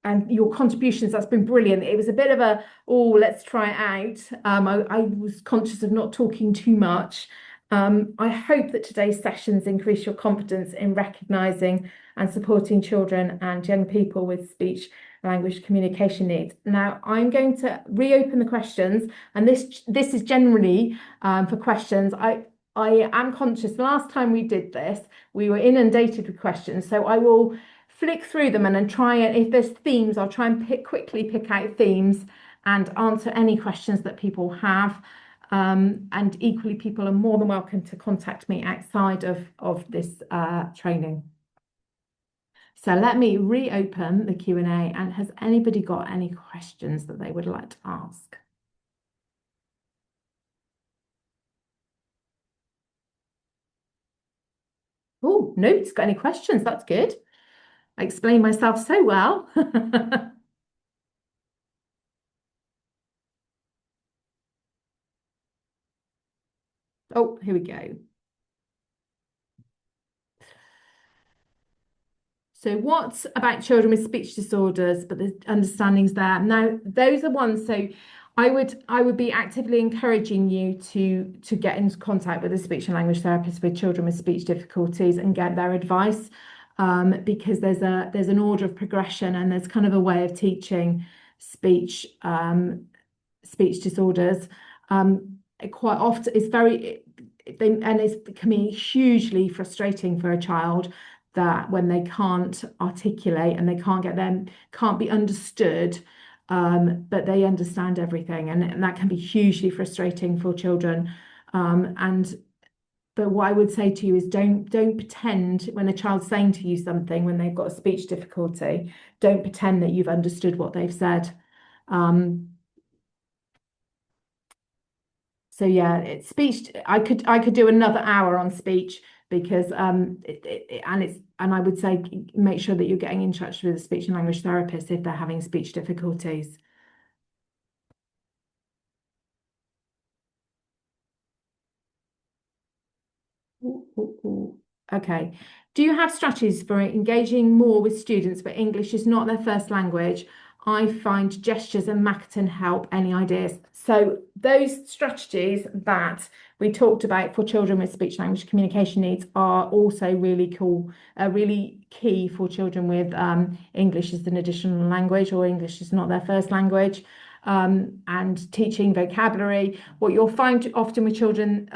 [SPEAKER 1] And your contributions, that's been brilliant. It was a bit of a, oh, let's try it out. I was conscious of not talking too much. I hope that today's sessions increase your confidence in recognising and supporting children and young people with speech language communication needs. Now, I'm going to reopen the questions, and this is generally for questions. I am conscious, the last time we did this, we were inundated with questions, so I will flick through them and then try and if there's themes, I'll try and quickly pick out themes and answer any questions that people have. And equally, people are more than welcome to contact me outside of this training. So let me reopen the Q&A, and has anybody got any questions that they would like to ask? Oh, nobody's got any questions. That's good. I explained myself so well. Oh, here we go. So what about children with speech disorders, but the understanding's there. Now, those are ones, so I would be actively encouraging you to get into contact with a speech and language therapist with children with speech difficulties and get their advice, because there's an order of progression and there's kind of a way of teaching speech speech disorders. Quite often it's it can be hugely frustrating for a child that when they can't articulate and they can't be understood, but they understand everything, and that can be hugely frustrating for children. But what I would say to you is don't pretend when a child's saying to you something when they've got a speech difficulty, don't pretend that you've understood what they've said. So yeah, it's speech. I could do another hour on speech because and I would say make sure that you're getting in touch with a speech and language therapist if they're having speech difficulties. Ooh, ooh, ooh. Okay. Do you have strategies for engaging more with students where English is not their first language? I find gestures and Makaton help. Any ideas? So those strategies that we talked about for children with speech language communication needs are also really cool, really key for children with English as an additional language or English is not their first language. And teaching vocabulary. What you'll find often with children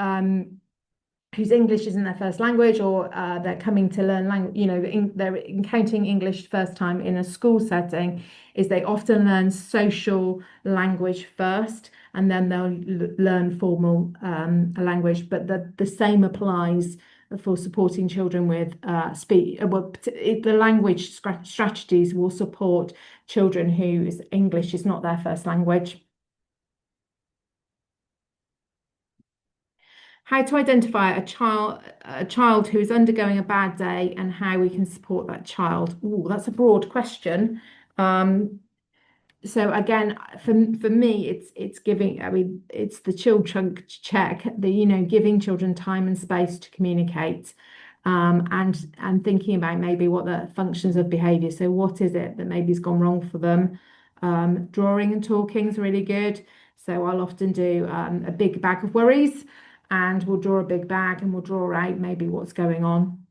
[SPEAKER 1] whose English isn't their first language, or they're coming to learn language, they're encountering English first time in a school setting, is they often learn social language first, and then they'll learn formal language. But the same applies for supporting children with speech. Well, the language strategies will support children whose English is not their first language. How to identify a child who is undergoing a bad day and how we can support that child. Oh, that's a broad question. So again, for me, it's giving. I mean, it's the chill chunk check. Giving children time and space to communicate, and thinking about maybe what the functions of behaviour. So what is it that maybe's gone wrong for them? Drawing and talking is really good. So I'll often do a big bag of worries, and we'll draw a big bag and we'll draw out maybe what's going on.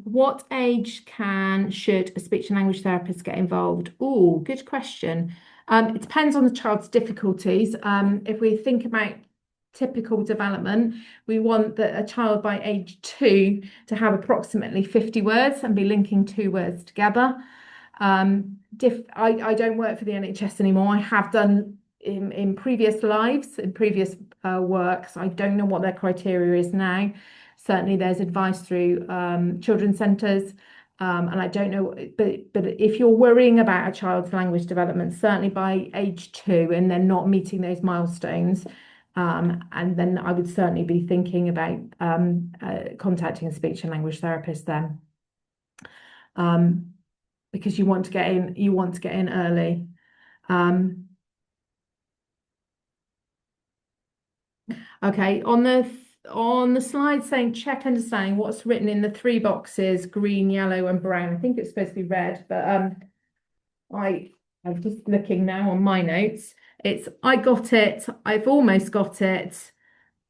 [SPEAKER 1] What age should a speech and language therapist get involved? Oh, good question. It depends on the child's difficulties. If we think about typical development, we want a child by age 2 to have approximately 50 words and be linking 2 words together. I don't work for the NHS anymore. I have done in previous lives, in previous work. So I don't know what their criteria is now. Certainly, there's advice through children's centres, and I don't know. But if you're worrying about a child's language development, certainly by age 2, and they're not meeting those milestones, and then I would certainly be thinking about contacting a speech and language therapist then. Because you want to get in early. Okay, on the slide saying check understanding, what's written in the 3 boxes, green, yellow, and brown. I think it's supposed to be red, but I'm just looking now on my notes. It's I got it, I've almost got it,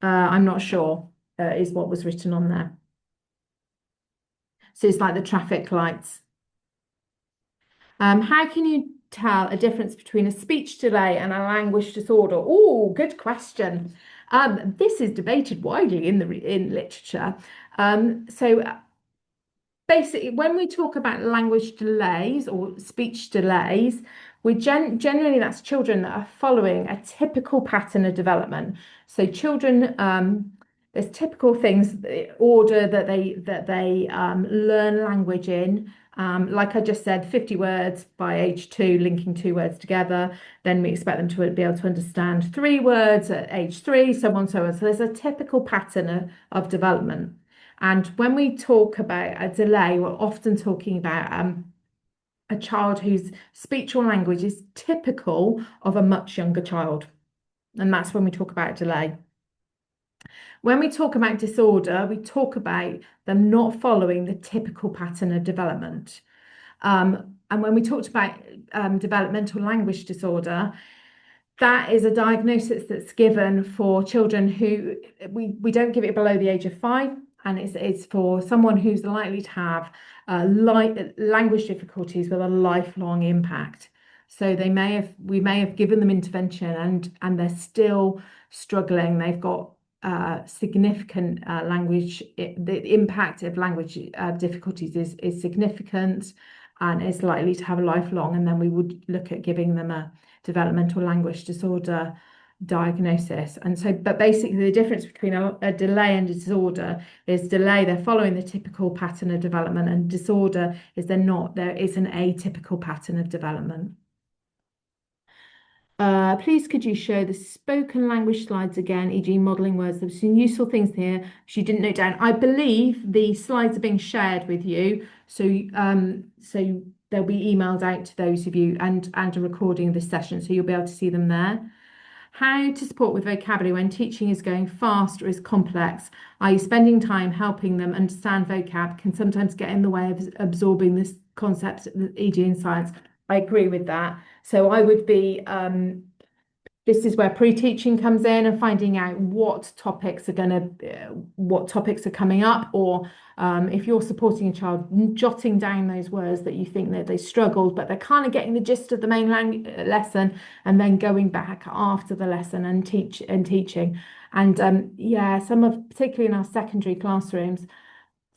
[SPEAKER 1] I'm not sure, is what was written on there. So it's like the traffic lights. How can you tell a difference between a speech delay and a language disorder? Oh, good question. This is debated widely in literature. So basically, when we talk about language delays or speech delays, we generally that's children that are following a typical pattern of development. So children, there's typical things, the order that they learn language in. Like I just said, 50 words by age 2, linking 2 words together. Then we expect them to be able to understand 3 words at age 3, so on, so on. So there's a typical pattern of development. And when we talk about a delay, we're often talking about a child whose speech or language is typical of a much younger child. And that's when we talk about delay. When we talk about disorder, we talk about them not following the typical pattern of development. And when we talked about developmental language disorder, that is a diagnosis that's given for children who we don't give it below the age of 5, and it's for someone who's likely to have language difficulties with a lifelong impact. So we may have given them intervention and they're still struggling. They've got significant language. The impact of language difficulties is significant and is likely to have a lifelong. And then we would look at giving them a developmental language disorder diagnosis. And so, but basically the difference between a delay and a disorder is delay, they're following the typical pattern of development, and disorder is there is an atypical pattern of development. Please could you show the spoken language slides again, e.g. modelling words? There's some useful things here which you didn't note down. I believe the slides are being shared with you, so they'll be emailed out to those of you and a recording of this session, so you'll be able to see them there. How to support with vocabulary when teaching is going fast or is complex, i.e. spending time helping them understand vocab can sometimes get in the way of absorbing this concept, e.g. in science. I agree with that. So I would be, this is where pre-teaching comes in and finding out what topics are coming up, or if you're supporting a child, jotting down those words that you think that they struggled, but they're kind of getting the gist of the main lesson, and then going back after the lesson and teaching. And yeah, particularly in our secondary classrooms,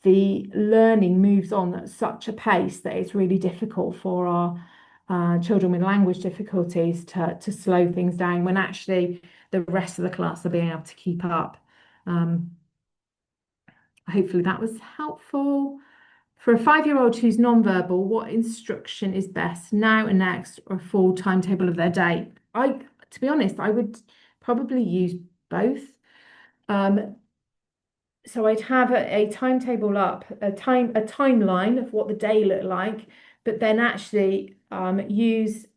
[SPEAKER 1] the learning moves on at such a pace that it's really difficult for our children with language difficulties to slow things down when actually the rest of the class are being able to keep up. Hopefully that was helpful. For a 5-year-old who's non-verbal, what instruction is best, now and next, or a full timetable of their day? To be honest, I would probably use both. So I'd have a timetable up, a timeline of what the day looked like, but then actually use,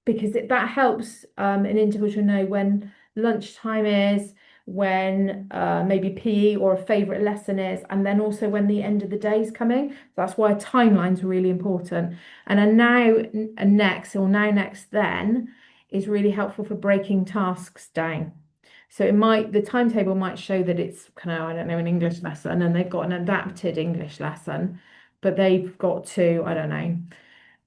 [SPEAKER 1] because that helps an individual know when lunchtime is, when maybe PE or a favourite lesson is, and then also when the end of the day is coming. So that's why a timeline's really important. And a now and next, or now next then, is really helpful for breaking tasks down. So the timetable might show that it's kind of, I don't know, an English lesson, and they've got an adapted English lesson, but they've got to, I don't know,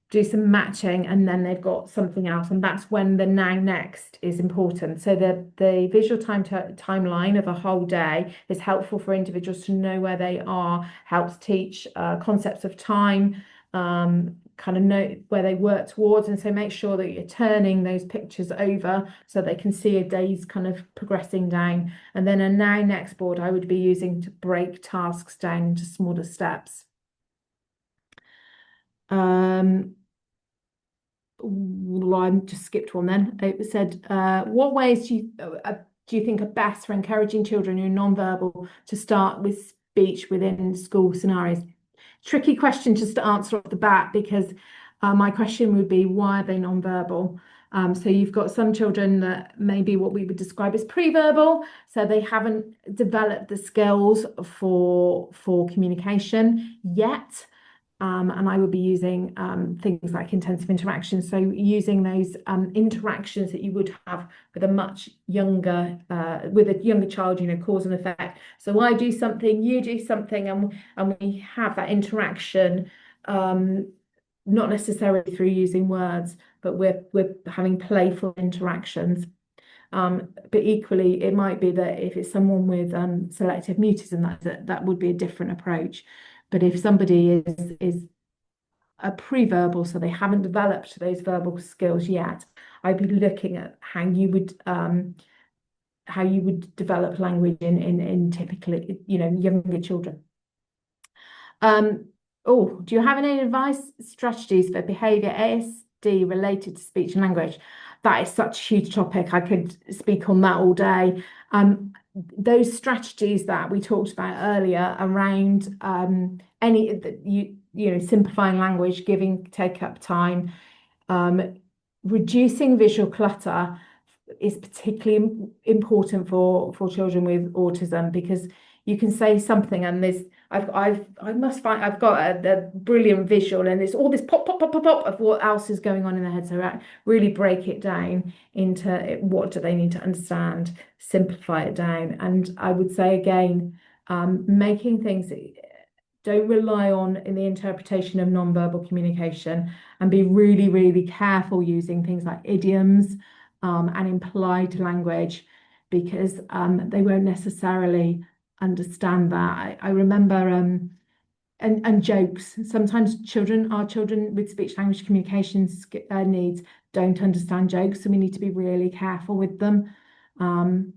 [SPEAKER 1] do some matching, and then they've got something else, and that's when the now next is important. So the visual timeline of a whole day is helpful for individuals to know where they are, helps teach concepts of time, kind of note where they work towards. And so make sure that you're turning those pictures over so they can see a day's kind of progressing down. And then a now next board I would be using to break tasks down into smaller steps. Well, I just skipped one then. It said, what ways do you think are best for encouraging children who are non-verbal to start with speech within school scenarios? Tricky question just to answer off the bat, because my question would be, why are they non-verbal? So you've got some children that maybe what we would describe as pre-verbal, so they haven't developed the skills for communication yet. And I would be using things like intensive interaction. So using those interactions that you would have with a much younger, with a younger child, cause and effect. So I do something, you do something, and we have that interaction, not necessarily through using words, but we're having playful interactions. But equally, it might be that if it's someone with selective mutism, that would be a different approach. But if somebody is a pre-verbal, so they haven't developed those verbal skills yet, I'd be looking at how you would develop language in typically, younger children. Oh, do you have any advice strategies for behaviour ASD related to speech and language? That is such a huge topic. I could speak on that all day. Those strategies that we talked about earlier around simplifying language, take up time, reducing visual clutter is particularly important for children with autism, because you can say something and I've got a brilliant visual, and there's all this pop pop pop pop pop of what else is going on in their head. So I really break it down into what do they need to understand, simplify it down. And I would say again, making things, don't rely on in the interpretation of non-verbal communication, and be really, really careful using things like idioms and implied language, because they won't necessarily understand that. I remember and jokes. Sometimes our children with speech language communications needs don't understand jokes, so we need to be really careful with them. And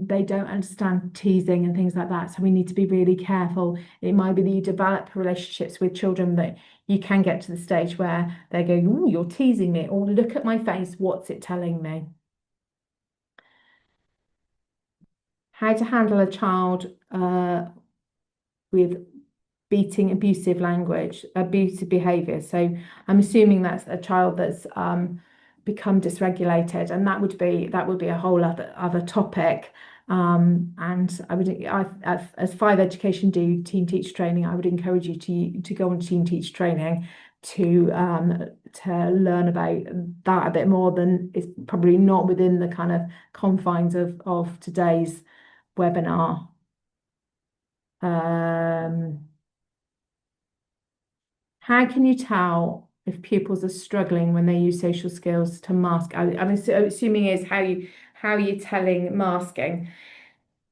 [SPEAKER 1] they don't understand teasing and things like that, so we need to be really careful. It might be that you develop relationships with children that you can get to the stage where they're going, "Oh, you're teasing me," or "Look at my face, what's it telling me?" How to handle a child with beating, abusive language, abusive behaviour. So I'm assuming that's a child that's become dysregulated, and that would be a whole other topic. And as 5 Education do team teach training, I would encourage you to go on team teach training to learn about that a bit more. Than it's probably not within the kind of confines of today's webinar. How can you tell if pupils are struggling when they use social skills to mask? I'm assuming is how you're telling masking.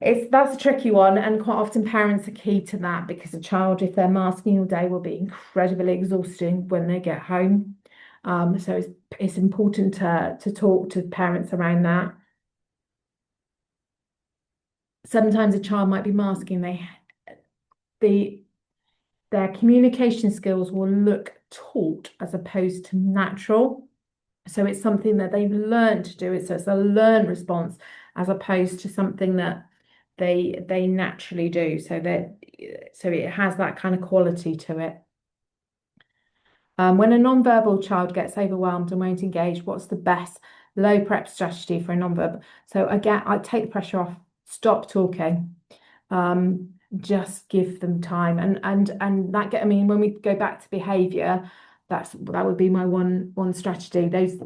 [SPEAKER 1] That's a tricky one, and quite often parents are key to that, because a child, if they're masking all day, will be incredibly exhausting when they get home. So it's important to talk to parents around that. Sometimes a child might be masking, their communication skills will look taught as opposed to natural. So it's something that they've learned to do. So it's a learned response as opposed to something that they naturally do. So it has that kind of quality to it. When a non-verbal child gets overwhelmed and won't engage, what's the best low prep strategy for a non-verbal? So again, I take the pressure off, stop talking. Just give them time, and when we go back to behavior, that would be my one strategy. Those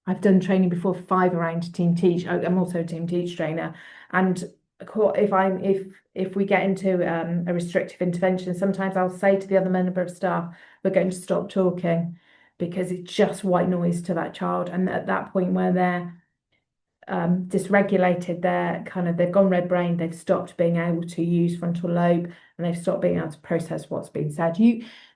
[SPEAKER 1] I've done training before for 5 around team teach. I'm also a team teach trainer, and if we get into a restrictive intervention, sometimes I'll say to the other member of staff, we're going to stop talking, because it's just white noise to that child. And at that point where they're dysregulated, they've gone red brain, they've stopped being able to use frontal lobe, and they've stopped being able to process what's being said.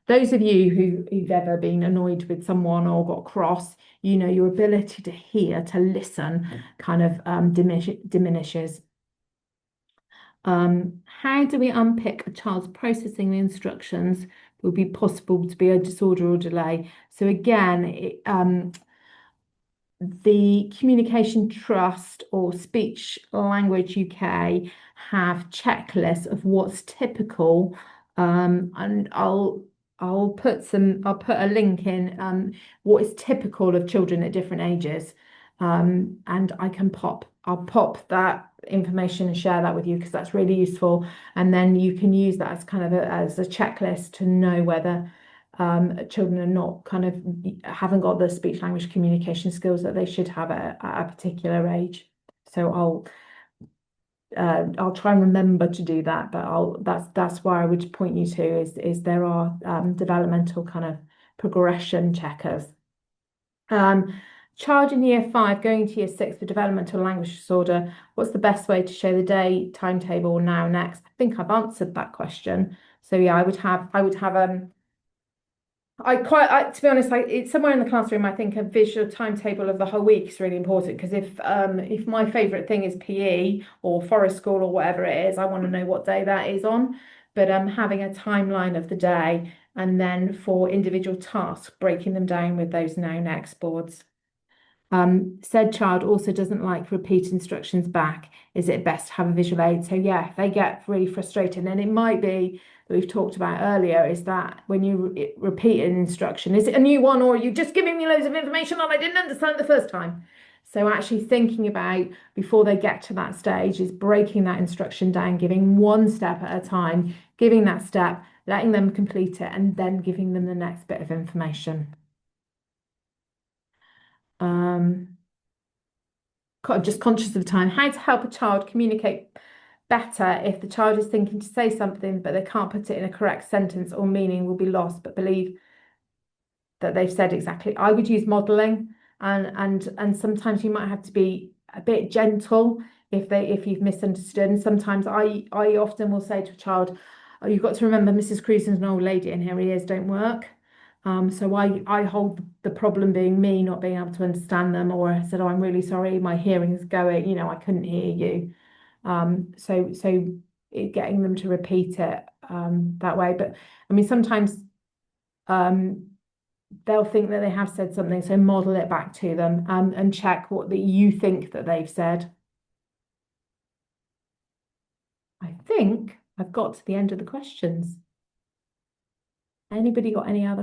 [SPEAKER 1] those of you who've ever been annoyed with someone or got cross, you know, your ability to hear, to listen kind of diminishes. How do we unpick a child's processing the instructions? It would be possible to be a disorder or delay. So again, the Communication Trust or Speech Language UK have checklists of what's typical, and I'll put a link in what is typical of children at different ages, and I'll pop that information and share that with you because that's really useful, and then you can use that as kind of as a checklist to know whether children are not kind of haven't got the speech language communication skills that they should have at a particular age. So I'll try and remember to do that, but that's where I would point you to is there are developmental kind of progression checkers. Child in year 5 going to year 6 for developmental language disorder. What's the best way to show the day, timetable, now, next? I think I've answered that question. So yeah, I would have to be honest, it's somewhere in the classroom. I think a visual timetable of the whole week is really important because if my favourite thing is PE or forest school or whatever it is, I want to know what day that is on. But having a timeline of the day and then for individual tasks, breaking them down with those now next boards. Said child also doesn't like repeat instructions back. Is it best to have a visual aid? So yeah, they get really frustrated, and it might be that we've talked about earlier is that when you repeat an instruction, is it a new one or are you just giving me loads of information and I didn't understand the first time? So actually thinking about before they get to that stage is breaking that instruction down, giving one step at a time, giving that step, letting them complete it, and then giving them the next bit of information. Just conscious of time. How to help a child communicate better if the child is thinking to say something but they can't put it in a correct sentence or meaning will be lost but believe that they've said exactly. I would use modelling and sometimes you might have to be a bit gentle if you've misunderstood. And sometimes I often will say to a child, oh, you've got to remember Mrs. Cruse is an old lady and her ears don't work. So I hold the problem being me not being able to understand them, or I said, oh, I'm really sorry, my hearing is going, you know, I couldn't hear you. Getting them to repeat it that way. But I mean, sometimes they'll think that they have said something, so model it back to them and check what you think that they've said. I think I've got to the end of the questions. Anybody got any other questions?